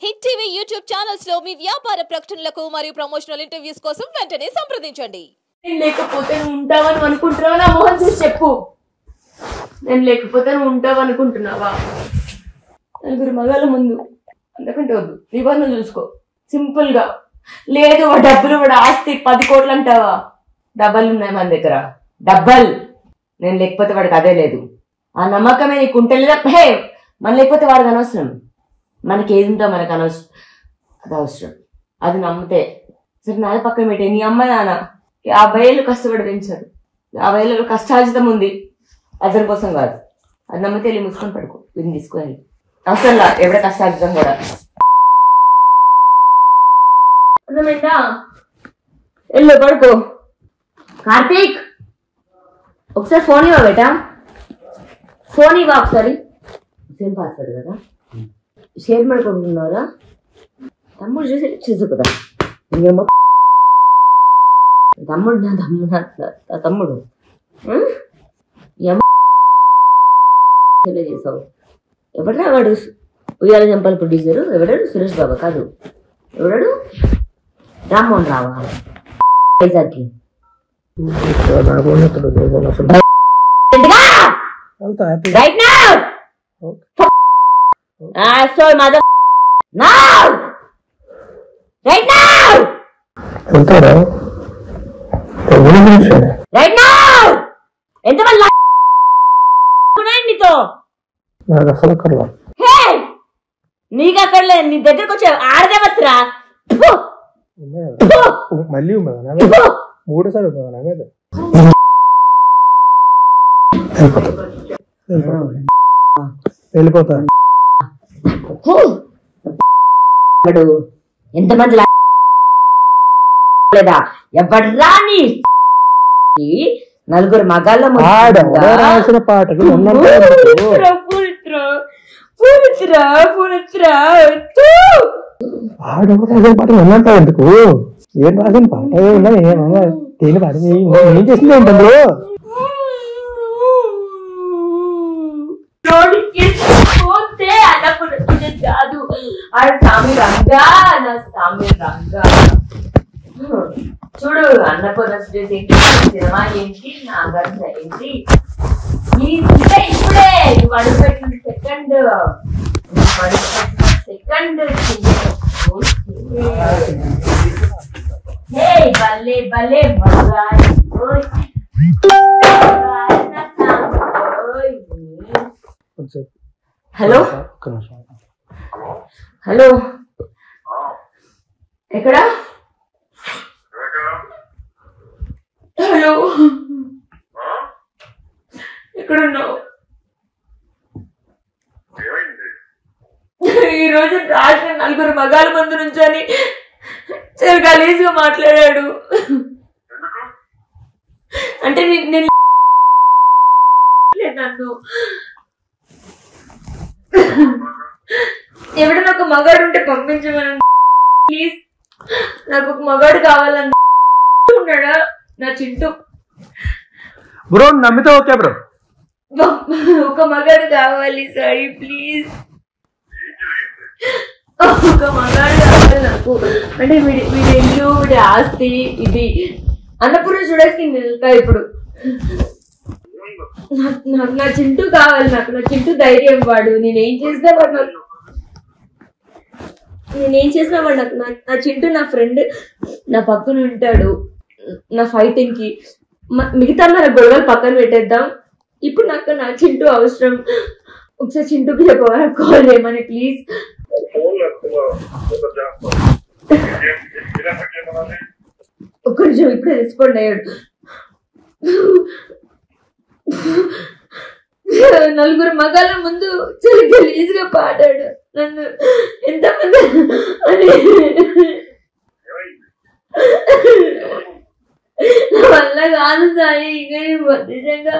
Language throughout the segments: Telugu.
హిట్ టీవీ యూట్యూబ్ ఛానల్స్ లో మీ వ్యాపార ప్రకటనలకు మరియు ప్రమోషనల్ ఇంటర్వ్యూస్ కోసం వెంటనే సంప్రదించండి. నేను లేకపోతే నువ్వు ఉంటావని అనుకుంటున్నావా? నా మొహం చూసి చెప్పు. నేను లేకపోతే నువ్వు ఉంటావు అనుకుంటున్నావా? నలుగురు మగాళ్ళ ముందు అంతకంటే వద్దు, నిబంధన చూసుకో సింపుల్ గా. లేదు వాడు డబ్బులు, వాడు ఆస్తి 10 కోట్లు అంటావా? డబ్బలు ఉన్నాయి మన దగ్గర, డబ్బల్. నేను లేకపోతే వాడికి అదే లేదు. ఆ నమ్మకమే నీకు ఉంటలేదా? హే, మన లేకపోతే వాడికి అనవసరం. మనకి ఏది ఉందో మనకు అనవసరం, అది అవసరం. అది నమ్మితే సరే. నాది పక్కన పెట్టే, నీ అమ్మ నాన్న 50 ఏళ్ళు కష్టపడి పెంచారు. 50 ఏళ్ళలో కష్టార్జితం ఉంది, అతని కోసం కాదు. అది నమ్మితే వెళ్ళి ముసుకొని పడుకో, వీడిని తీసుకొని అసలు ఎవడ కష్టార్జితం కూడా. అర్థమైందా? వెళ్ళు పడుకో. కార్తీక్, ఒకసారి ఫోన్ ఇవ్వ బేటా, ఫోన్ ఇవ్వ ఒకసారి. సేమ్ పాస్వర్డ్ కదా, షేర్ ಮಾಡ್ಕೊಂటున్నారా? తమ్ముడు చూసి చూసు కదా. ఇంకేమో తమ్ముడు, నా తమ్ముడు చేసావు. ఎవడరా వాడు? ఉయ్యాల జంపాల ప్రొడ్యూసరు ఎవడాడు? సురేష్ బాబా కాదు, ఎవడాడు? రామ్మోహన్ రావా? వైజాగ్కి right now. So mother now, right now, right now. ఎంతమంది నీతో? నీకు అక్కడలే, నీ దగ్గరకు వచ్చే ఆడదేవత్రా. మళ్ళీ మూడు సార్లు వెళ్ళిపోతా. ఎంతమంది లేదా? ఎవడ్రా నీ? నలుగురు మగాళ్ళ రాసిన పాటలు పాటలు ఉన్నంటావు ఎందుకు? ఏం రాసిన పాట ఏమన్నా దేని పాట ఏం చేసింది ఏంటంటే? కాదు, స్వామి రంగా, నా స్వామి రంగా. చూడు, అన్నపూర్ణ సినిమా ఏంటి, నాగార్జున ఏంటి, ఇప్పుడే నువ్వు అడుగుపెట్టిన సెకండ్ భలే భలే మగాయి. హలో హలో, ఎక్కడా? హలో, ఎక్కడున్నావు? ఈరోజు రాత్రి నలుగురు మగాళ్ళ ముందు నుంచొని చాలా గలీజ్గా మాట్లాడాడు. అంటే నేను నన్ను ఎవడన్నా ఒక మగాడు ఉంటే పంపించమని ప్లీజ్. నాకు ఒక మగాడు కావాలని ఉన్నాడా నా చింటూ బ్రో? నమ్మితే ఓకే బ్రో, ఒక మగాడు కావాలి సారీ ప్లీజ్. ఒక మగాడు కావాలి నాకు. అంటే వీడి ఇల్లు, వీడి ఆస్తి, ఇది అన్నపూర్ణ చూడేసుకుని వెళ్తా ఇప్పుడు. నాకు నా చింటూ కావాలి, నాకు నా చింటూ ధైర్యం. వాడు నేనేం చేసినా వాడు నాకు నా చింటూ నా ఫ్రెండ్, నా పక్కన ఉంటాడు నా ఫైటింగ్ కి. మిగతా మన గొడవలు పక్కన పెట్టేద్దాం. ఇప్పుడు నాకు నా చింటూ అవసరం. ఒకసారి చింటూకి చెప్పవా, కాల్ చేయమని ప్లీజ్. ఒక్క నిమిషం, ఇప్పుడే రెస్పాండ్ అయ్యాడు. నలుగురు మగాళ్ళ ముందు చాలా గలీజ్గా పాడాడు. నన్ను ఎంతమంది నా వల్ల కాదు సాయి. ఇంకా నిజంగా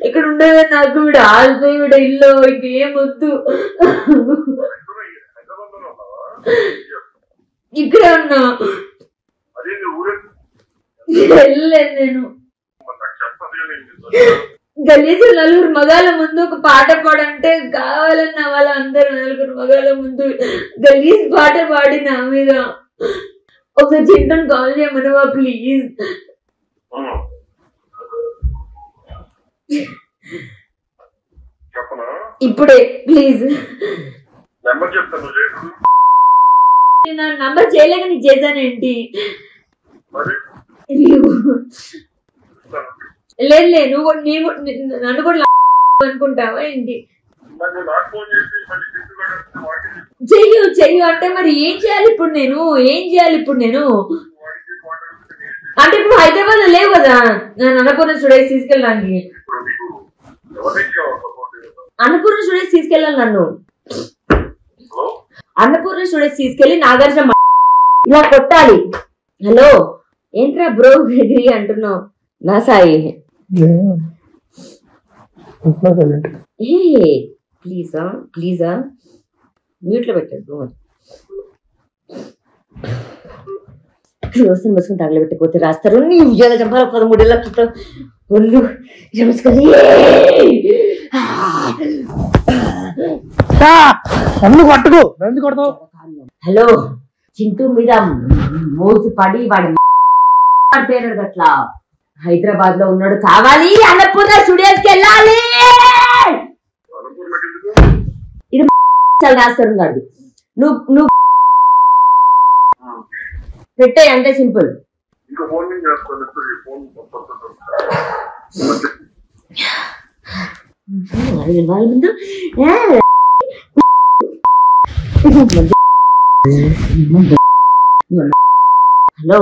ఇక్కడ ఉండేది నాకు వీడు ఆస్తి, వీడ ఇల్లు, ఇంకేం వద్దు. ఇక్కడే ఉన్నా, వెళ్ళలేదు నేను. గలీజు నలుగురు మగాల ముందు ఒక పాట పాడంటే కావాలన్న వాళ్ళందరూ నలుగురు మగాల ముందు గలీజ్ పాట పాడి నా మీద. ఒకసారి చింటూని కాల్ చేయమనవా ప్లీజ్? ఇప్పుడే ప్లీజ్. నా నంబర్ చేయలేక నీకు చేశానేంటి? లేదు నువ్వు నన్ను కూడా అనుకుంటావా ఏంటి? చెయ్యు అంటే మరి ఏం చేయాలి ఇప్పుడు నేను? అంటే ఇప్పుడు హైదరాబాద్ లో లేవు కదా నేను అన్నపూర్ణ స్టూడియోస్ తీసుకెళ్ళడానికి. అన్నపూర్ణ స్టూడియోస్ తీసుకెళ్ళాలి నన్ను. అన్నపూర్ణ స్టూడియోస్ తీసుకెళ్లి నాగార్జున ఇలా కొట్టాలి. హలో ఏంట్రా బ్రో డిగ్రీ అంటున్నావు? నా సాయి ప్లీజా మ్యూట్ లో పెట్టాడు. రోజున మసుకుని తగలబెట్టకపోతే రాస్తారు. నీ ఉద్యోగ చంపాల 13 ఏళ్ళ క్రితం ఒళ్ళు జమసుకొని హలో చింటూ మీద మోసి పడి వాడి పేరు అట్లా హైదరాబాద్ లో ఉన్నాడు. కావాలి అన్నపూర్ణ స్టూడియోస్ కి వెళ్ళాలి. ఇది రాస్తారు కాదు. నువ్వు పెట్టే అంతే సింపుల్. వాళ్ళ ముందు హలో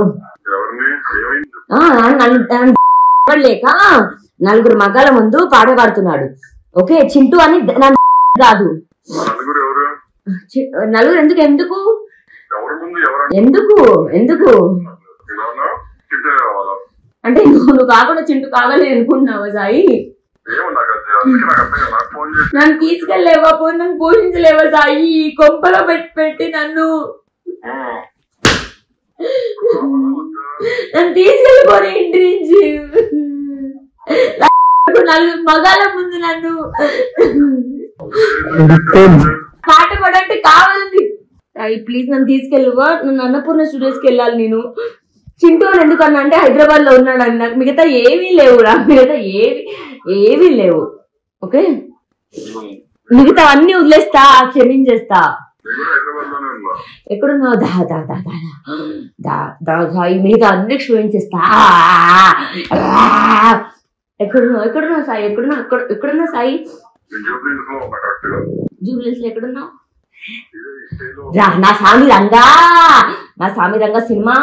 లేక నలుగురు మగాల ముందు పాట పాడుతున్నాడు. ఓకే చింటూ అని కాదు. నలుగురు ఎందుకు ఎందుకు ఎందుకు ఎందుకు అంటే నువ్వు కాకుండా చింటూ కావాలి అనుకుంటున్నావా సాయి? నన్ను తీసుకెళ్ళలేవా? నన్ను పోషించలేవా సాయి? కొంపలో పెట్టి నన్ను తీసుకెళ్ళిపోయి ఇంటి నుంచి నలుగురు మగాల ముందు నన్ను పాట పాడంటే కావాలండి. ప్లీజ్ నన్ను తీసుకెళ్ళవా? నన్ను అన్నపూర్ణ స్టూడియోస్కి వెళ్ళాలి నేను. చింటూ అని ఎందుకన్నా అంటే హైదరాబాద్ లో ఉన్నాడు అని. నాకు మిగతా ఏమీ లేవు ఏమీ లేవు. ఓకే మిగతా అన్ని వదిలేస్తా, క్షమించేస్తా. ఎక్కడున్నావు? మిగతా అన్ని క్షమించేస్తా. ఎక్కడున్నావు సాయి? ఎక్కడున్నా సాయి? జూబ్లీస్ లో ఎక్కడున్నావు? నా స్వామి రంగా సినిమా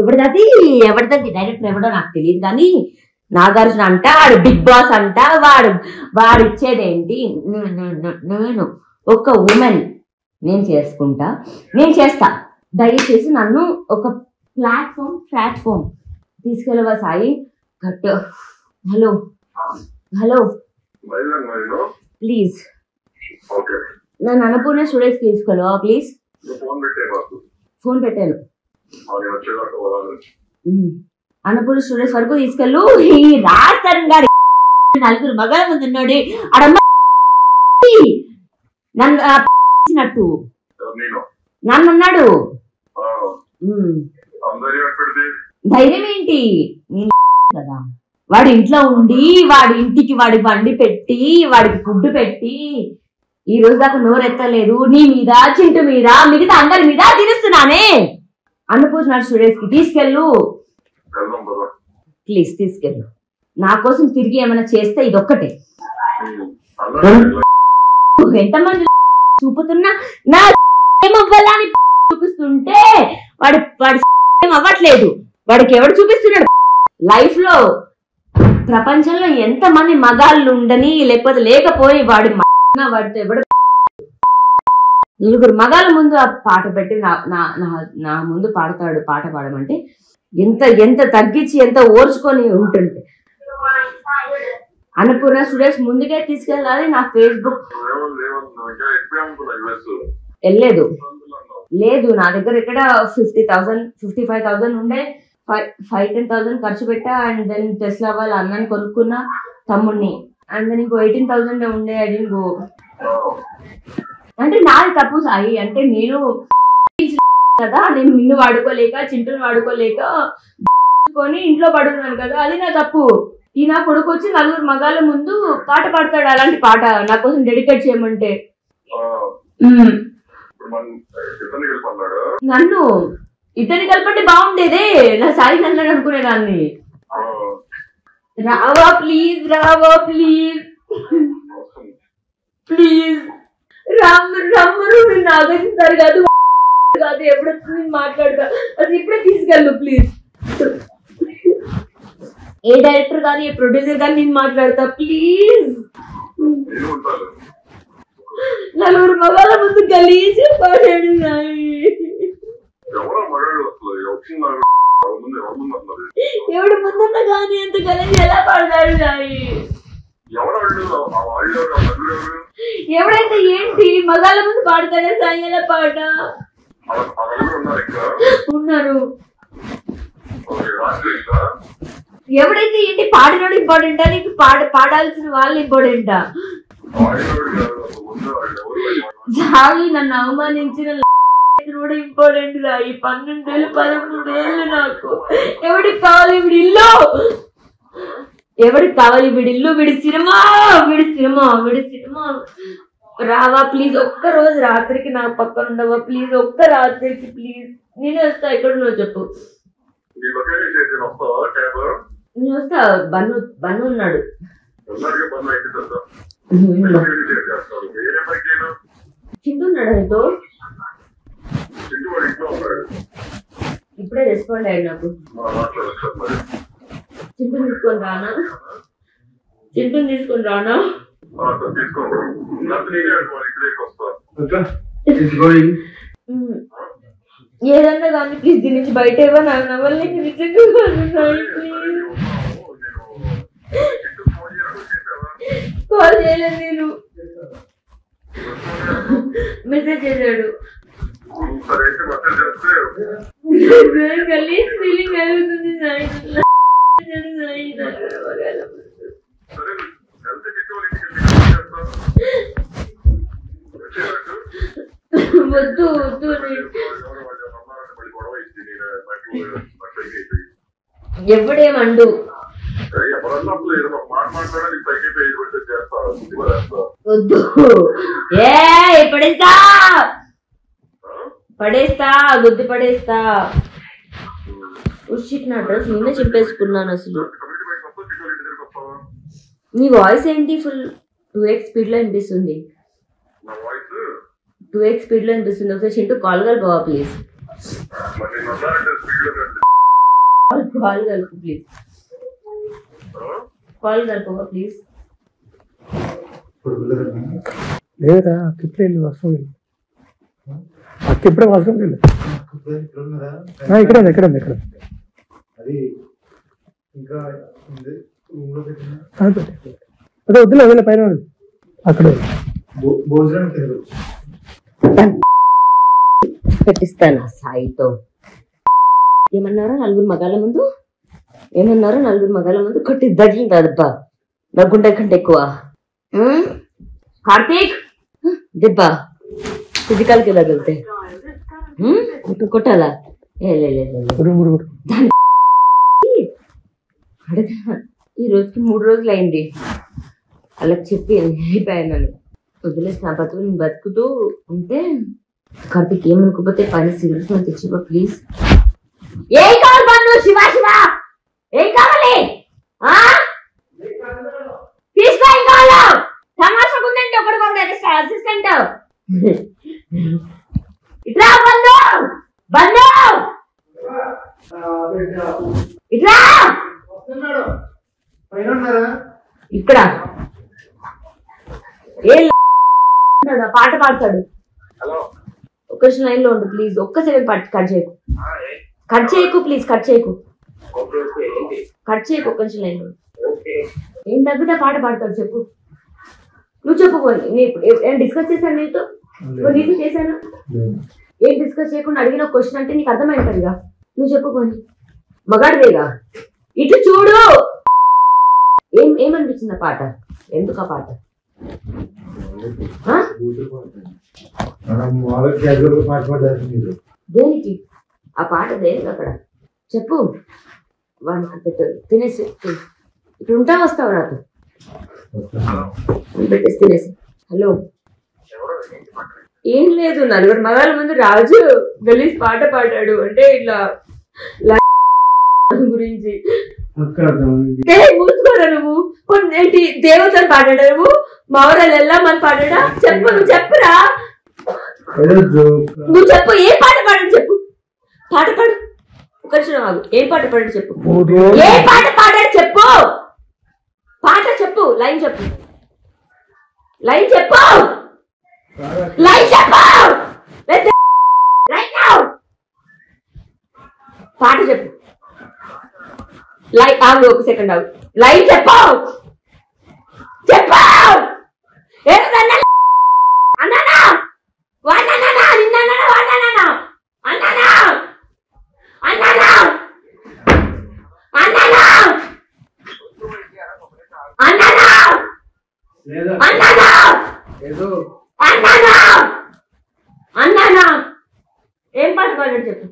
ఎవరిది డైరెక్టర్ ఎవడో నాకు తెలియదు కానీ నాగార్జున అంట వాడు బిగ్ బాస్ అంట. వాడు ఇచ్చేదేంటి? నేను ఒక ఉమెన్ నేను చేస్తా. దయచేసి నన్ను ఒక ప్లాట్ఫామ్ తీసుకెళ్ళవా సాయి? హలో ప్లీజ్ నన్ను అన్నపూర్ణ స్టూడియోస్ తీసుకెళ్ళవా ప్లీజ్? ఫోన్ పెట్టాను. అన్నపూర్ణ స్టూడియోస్ వరకు తీసుకెళ్ళు. ఈ రాజస్థాన్ గారి నలుగురు మగాల ముందు ఉన్నాడు అడమ్మ నన్ను అన్నాడు. ధైర్యం ఏంటి కదా? వాడి ఇంట్లో ఉండి వాడి ఇంటికి వాడి బండి పెట్టి వాడికి ఫుడ్ పెట్టి ఈ రోజు దాకా నోరెత్తలేదు. నీ మీద, చింటూ మీద, మిగతా అందరి మీద తిరుస్తున్నానే. అన్నపూర్ణ స్టూడియోస్ కి తీసుకెళ్ళు ప్లీజ్, తీసుకెళ్ళు. నా కోసం తిరిగి ఏమైనా చేస్తే ఇదొక్కటే. ఎంతమంది చూపుతున్నా నా ఏమవ్వాలని చూపిస్తుంటే వాడు అవ్వట్లేదు. వాడికి ఎవడు చూపిస్తున్నాడు? లైఫ్ లో ప్రపంచంలో ఎంత మంది మగాళ్ళు ఉండని లేకపోయి వాడితో ఎవడు నలుగురు మగాల ముందు ఆ పాట పెట్టి నా ముందు పాడతాడు. పాట పాడమంటే ఎంత తగ్గించి ఎంత ఓర్చుకొని ఉంటుంటే. అన్నపూర్ణ స్టూడియోస్ ముందుకే తీసుకెళ్ళాలి. నా ఫేస్బుక్ లేదు నా దగ్గర ఇక్కడ 50,000 55,000 ఉండే. 5-10,000 ఖర్చు పెట్టా. అండ్ దెన్ టెస్లా వాళ్ళ అన్నాన్ని కొనుక్కున్నా. తమ్ముడిని. అండ్ నీకు 18,000 ఉండే ఐ డెంట్ గో. అంటే నాది తప్పు సాయి. అంటే నేను కదా, నేను నిన్ను వాడుకోలేక చింటూని వాడుకోలేక కొని ఇంట్లో పడుతున్నాను కదా, అది నా తప్పు. ఈ నా కొడుకు వచ్చి 4 మగాళ్ళ ముందు పాట పాడతాడు, అలాంటి పాట నా కోసం డెడికేట్ చేయమంటే. నన్ను ఇతని కలపంటే బాగుండేదే, నా సాయి నన్ను అనుకునేదాన్ని. రావా ప్లీజ్, రావా ప్లీజ్ ప్లీజ్. రమ్మరు నాగేస్తారు కాదు కాదు, ఎప్పుడొచ్చి నేను మాట్లాడతా, అది ఇప్పుడే తీసుకెళ్ళు ప్లీజ్. ఏ డైరెక్టర్ కానీ ఏ ప్రొడ్యూసర్ కానీ నేను మాట్లాడతా ప్లీజ్. 4 మగాళ్ళ ముందు గలీజ్ పాడాడు నాయి. ఎవడు ముందున్నా కానీ ఎంత గలీజ్ ఎలా పాడతాడు నాయి? ఎవడైతే ఏంటి మగాళ్ళ ముందు పాడతాడే సాయి, ఎలా పాట? ఉన్నారు. ఎవడైతే ఏంటి పాడినోడు ఇంపార్టెంటా, నీకు పాడాల్సిన వాళ్ళు ఇంపార్టెంటా? సాయి నన్ను అవమానించిన కూడా ఇంపార్టెంట్ గా. ఈ 12 ఏళ్ళు 13 ఏళ్ళు నాకు. ఎవడికి కావాలి వీడి ఇల్లు? ఎవడికి కావాలి వీడి ఇల్లు? వీడి సినిమా. రావా ప్లీజ్, ఒక్క రోజు రాత్రికి నా పక్కన ఉండవా ప్లీజ్, ఒక్క రాత్రికి ప్లీజ్. నేను వస్తా, ఎక్కడ నువ్వు చెప్పు. నేను వస్తా. బన్ను ఉన్నాడు. చింటున్నాడు నీతో? ఇప్పుడే రెస్పాండ్ అయ్యాడు నాకు. చింటుని తీసుకొని రానా? ఏదన్నా కానీ ప్లీజ్ దీని నుంచి బయట ఇవ్వ. నాకు నవ్వాలి నిజంగా కాల్ చేయలేదు నేను. మెసేజ్ చేశాడు. గలీజ్ ఫీలింగ్ కలుగుతుంది వద్దు వద్దు. ఎవడేమండు? వద్దు. పడేస్తా గుద్ది పడేస్తా. నా డ్రెస్ నిన్నే చింపేసుకున్నాను. అసలు నీ వాయిస్ ఏంటి? ఫుల్ 2x స్పీడ్ లో వినిపిస్తుంది. 2x స్పీడ్ లో వినిపిస్తుంది. ఒకసారి చింటూ కాల్ కలుపువా ప్లీజ్. కాల్ కలుపు ప్లీజ్. కాల్ కలుపువా ప్లీజ్. లేదురా అక్క ఇప్పుడే వర్షం వెళ్ళి. అక్క ఇప్పుడే వర్షం వెళ్ళి. ఇక్కడ అదే వద్దులే వదిలే పైన అక్కడ పెట్టిస్తాను సాయితో. ఏమన్నారో 4 మగాళ్ళ ముందు, ఏమన్నారో 4 మగాళ్ళ ముందు కొట్టి దగిలింది అదబ్బా. నా గుండె కంటే ఎక్కువ. కార్తీక్ దెబ్బ ఫిజికల్కి ఎలా వెళ్తే కొట్టాలా? ఈ రోజుకి 3 రోజులు అయింది. వాళ్ళకి చెప్పి అయిపోయాను. నన్ను వదిలేసి నా బతుకు నేను బతుకుతూ ఉంటే. కార్తీక్ ఏమనుకోపోతే పని సిగరెట్స్ నాకు తెచ్చిపో ప్లీజ్. ఏం కావాలి పన్ను? శివ ఏం కావాలి? తీసుకో. ఏం కావాలో తమాషా ఉందంటే ఒకటి అసిస్టెంట్. ఇట్లా బంధు ఇట్లా ఇక్కడ పాట పాడతాడు. ఒక్క లైన్ లో ఉండు ప్లీజ్. ఒక్క సెకండ్ కట్ చేయకు ప్లీజ్. కట్ చేయకు ఒక్క నిమిషం లైన్ లో. ఏం తగ్గితే పాట పాడతాడు చెప్పు. నువ్వు చెప్పుకోండి. ఏం డిస్కస్ చేశాను నీతో? నీతో చేశాను. ఏం డిస్కస్ చేయకుండా అడిగిన క్వశ్చన్ అంటే నీకు అర్థమైంటదిగా. నువ్వు చెప్పుకోండి. మగాడిదేగా. ఇటు చూడు. ఏం ఏమనిపించింది ఆ పాట? ఎందుకు ఆ పాట? దేనికి ఆ పాట? దేనికి అక్కడ చెప్పు. వాడికి పెట్టు, తినేసి. ఇప్పుడు ఉంటా వస్తావు నాతో? పెట్టేసి తినేసి. హలో, ఏం లేదు, నలుగురు మగాళ్ళ ముందు రాజు గలీజ్ పాట పాడాడు అంటే ఇట్లా గురించి. మూసుకోరా నువ్వు. ఏంటి దేవతలు పాడాడా నువ్వు? మావరాలు వెళ్ళామని పాడాడా? చెప్పు, నువ్వు చెప్పురా, నువ్వు చెప్పు. ఏ పాట పాడాడు చెప్పు. పాట పాడు. ఒక నిమిషం ఆగు. ఏం పాట పాడాడు చెప్పు. ఏ పాట పాడాడు చెప్పు. పాట చెప్పు. లైన్ చెప్పు. లైన్ చెప్పు. లైన్ చెప్పు. పాట చెప్పు. లైన్ ఆగు, ఒక సెకండ్ ఆగు. లైన్ చెప్పు. చెప్పు. అన్నానా వాడినా నిన్న వాడినా అన్నానా అన్నానా అన్నానా అన్నానా అన్నానా అన్నానా అన్నానా. ఏం పాట పాడాడు చెప్పు.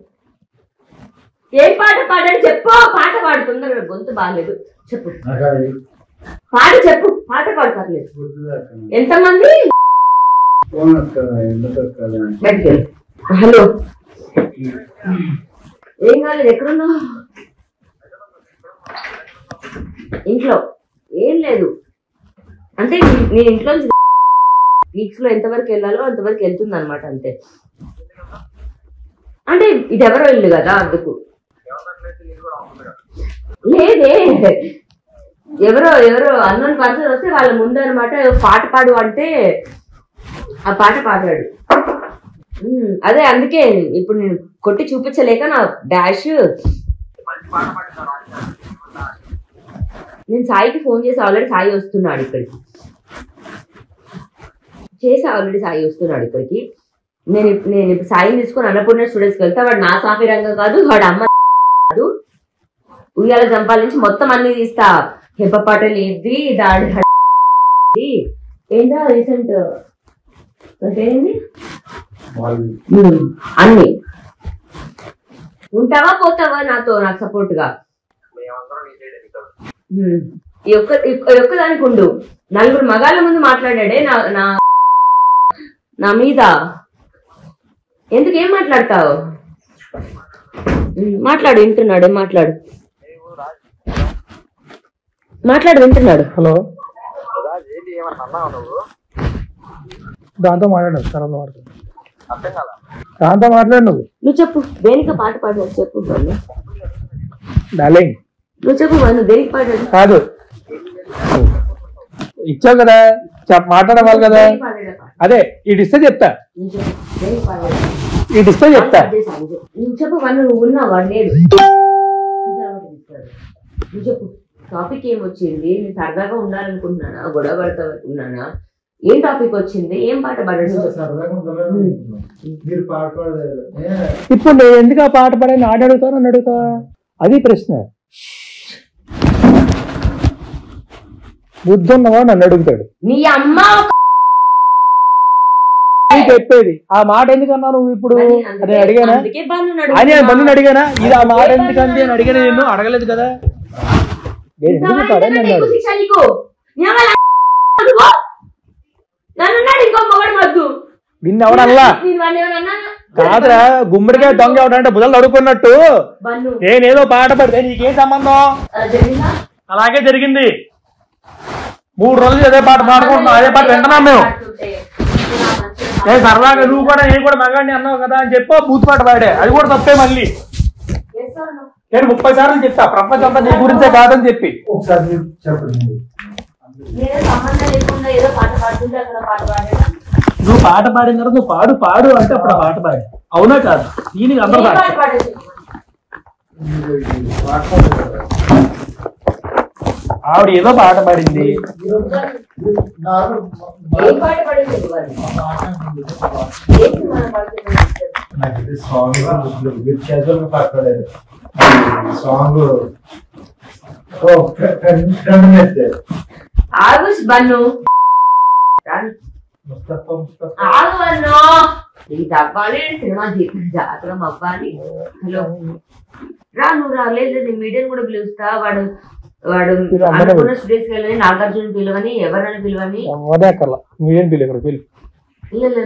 ఏం పాట పాడాడు చెప్పు. పాట పాడుతుందా? గొంతు బాగాలేదు, చెప్పు. పాట చెప్పు. పాట పాడు, పర్లేదు. ఎంతమంది? హలో, ఏం కాలేదు. ఎక్కడున్నావు? ఇంట్లో. ఏం లేదు అంటే నేను ఇంట్లో వీక్స్ లో ఎంతవరకు వెళ్ళాలో అంతవరకు వెళ్తుంది అనమాట, అంతే. అంటే ఇది ఎవరో ఇల్లు కదా, అందుకు. లేదే, ఎవరో అన్నోన్ పర్సన్ వస్తే వాళ్ళ ముందు అనమాట పాట పాడు అంటే ఆ పాట పాడాడు. అదే అందుకే ఇప్పుడు నేను కొట్టి చూపించలేక నా డాష్. నేను సాయికి ఫోన్ చేసి ఆల్రెడీ సాయి వస్తున్నాడు ఇక్కడికి. సాయి వస్తున్నాడు ఇక్కడికి. నేను ఇప్పుడు సాయిని తీసుకొని అన్నపూర్ణ స్టూడెంట్స్కి వెళ్తా. వాడు నా సాఫీ రంగం కాదు, వాడు అమ్మ కాదు. ఉయ్యాల జంపాల నుంచి మొత్తం అన్ని తీస్తా. హెప్ప పాటలు ఇది దాడి ఏంటో రీసెంట్ ఏంటి అన్ని. ఉంటావా పోతావా నాతో, నాకు సపోర్ట్ గా? ఈ ఒక్కదానికి ఉండు. నలుగురు మగాళ్ళ ముందు మాట్లాడాడే నా మీద. ఎందుకు? ఏం మాట్లాడతావు? మాట్లాడు, వింటున్నాడు. మాట్లాడు, వింటున్నాడు. హలో, దాంతో మాట్లాడు. దాంతో మాట్లాడు. నువ్వు చెప్పు. దేనికి పాట పాడాడు చెప్పు. డార్లింగ్ నువ్వు చెప్పు. నువ్వు దేనికి పాడాడు? కాదు, ఇచ్చావు కదా, మాట్లాడవాలి కదా. అదే ఇడిస్తే చెప్తా. ఇడిస్తే చెప్తా. నువ్వు చెప్పు. నువ్వు ఉన్నావు, వాడు లేదు. నువ్వు చెప్పు. టాపిక్ ఏమొచ్చింది? నేను సరదాగా ఉండాలనుకుంటున్నానా, గొడవ పడతానుకున్నానా? ఏం టాపిక్ వచ్చింది? ఏం పాట పాడాడు? ఇప్పుడు నేను ఎందుకు ఆ పాట పాడాను? ఆడ అడుగుతావు, నన్ను అడుగుతావా? అది ప్రశ్న. బుద్ధి ఉన్నవా నన్ను అడుగుతాడు. నీ అమ్మ చెప్పేది ఆ మాట ఎందుకన్నా నువ్వు ఇప్పుడు? అదే అడిగానా? అని బంధుని అడిగానా? ఇది ఆ మాట ఎందుకంటే అని అడిగాను. నేను అడగలేదు కదా. నిన్ను ఎవడల్లా కాదురా, గుమ్మడికాయ దొంగ ఎవడంటే బుధలు అడుగుకున్నట్టు నేనేదో పాట పడితే నీకేం సంబంధం? అలాగే జరిగింది. 3 రోజులు అదే పాట పాడుకుంటున్నాం, అదే పాట వింటున్నాం మేము. సరదాగా నువ్వు కూడా నేను కూడా మగాడిని అన్నావు కదా అని చెప్పి బూత్ పాట పాడే, అది కూడా తప్పే. మళ్ళీ నేను 30 సార్లు చెప్తా ప్రపంచం అంతా నీ గురించే కాదని చెప్పి. ఒకసారి నువ్వు పాట పాడిన తర్వాత నువ్వు పాడు అంటే అప్పుడు ఆ పాట పాడి. అవునా కాదు? దీనికి అందరూ ఆవిడ ఏదో పాట పాడింది. ఆగు బన్ను ఆగు బన్ను నీకు అవ్వాలి సినిమా జాతరం అవ్వాలి. హలో రా నువ్వు రాలేదు నేను మీడియం కూడా పిలుస్తా. వాడు అనుకున్న స్టూడియోస్కి వెళ్ళని నాగార్జున పిలవని ఎవరైనా పిలవని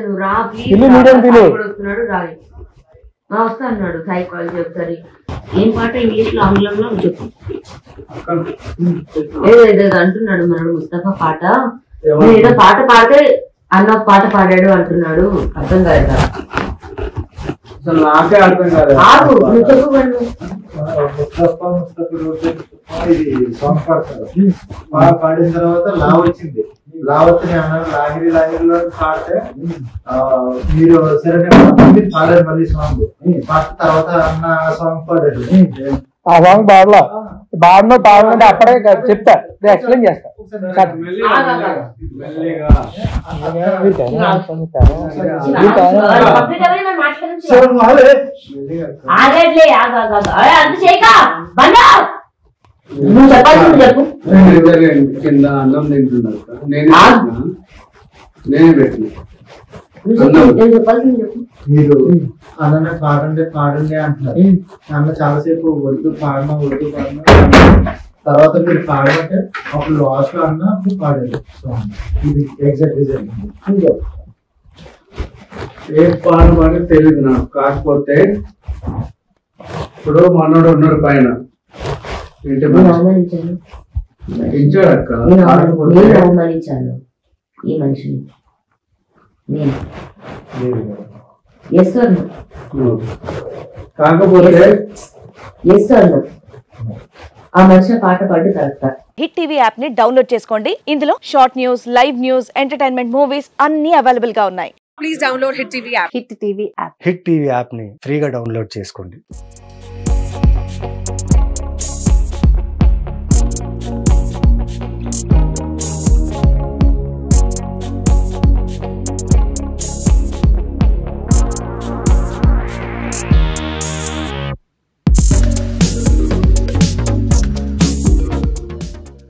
నువ్వు రా ప్లీజ్ వస్తున్నాడు రాయి వస్తా అన్నాడు. సైకాలజీ ఒకసారి ఏం పాట ఇంగ్లీష్ లో ఆంగ్లంలో చెప్పు ఏదో అంటున్నాడు మనడు ముస్తఫా పాట. ఏదో పాట పాడితే అన్న పాట పాడాడు అంటున్నాడు. అర్థం కాదు నాకే అర్థం కాదు. ఆగు నువ్వు చెప్పు సాంగ్ పాడతారు. పాడిన తర్వాత లా వచ్చింది. లా వచ్చి అన్నారు లాగిరి లాగిరిలో పాడితే మీరు సరే పాడారు మళ్ళీ సాంగ్ పాడిన తర్వాత అన్న సాంగ్ పాడారు. ఆ సాంగ్ పాడలా పాడమంటే అప్పుడే చెప్తా ఎక్స్ప్లెయిన్ చేస్తా. నువ్వు చెప్పాల్సింది చెప్పు. కింద అన్నం తింటున్నారు నేనే పెట్టిన చెప్పాల్సింది చెప్పు. మీరు అన్న పాడండి అంటున్నారు. అన్న చాలాసేపు వద్దు పాడమా తర్వాత మీరు పాడమంటే అప్పుడు లాస్ట్ లో అన్న అప్పుడు పాడారు. ఇది ఎగ్జాక్ట్ రిజల్ట్. ఏం పాడమని తెలియదు నాకు. కాకపోతే ఇప్పుడు మనోడు ఉన్నాడు పైన ఇచ్చాడు అక్క. అవమానించాను ఈ మనిషిని నేను. కాకపోతే ఆ మనిషి పాట పాడి కరెక్టా. హిట్ టీవీ యాప్ ని డౌన్లోడ్ చేసుకోండి. ఇందులో short news, live news, entertainment movies అన్ని అవైలబుల్ గా ఉన్నాయి. Please download hit TV app. Hit TV app hit TV app ని ఫ్రీగా డౌన్లోడ్ చేసుకోండి.